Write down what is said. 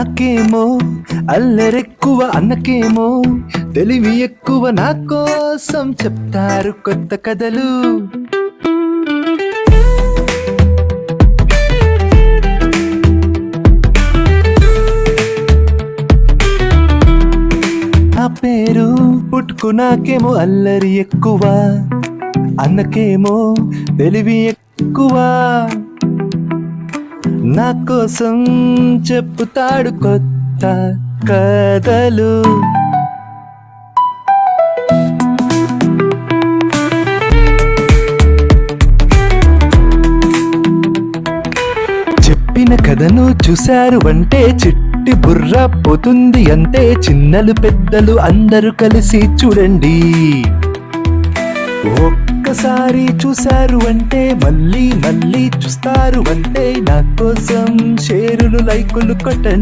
నాకేమో అల్లరెక్కువ, అన్నకేమో తెలివి ఎక్కువ. నా కోసం చెప్తారు కొత్త కథలు. నా పేరు పుట్టుకు నాకేమో అల్లరి ఎక్కువ, అన్నకేమో తెలివి ఎక్కువ. నా కోసం చెప్పుతాడు కొత్త కథలు. చెప్పిన కథను చూశారు అంటే చిట్టి బుర్ర పోతుంది అంతే. చిన్నలు పెద్దలు అందరూ కలిసి చూడండి. ఒక్కసారి చూశారు అంటే మళ్ళీ మళ్ళీ చూస్తారు అంటే. నా కోసం షేరులు లైకులు కొట్టండి.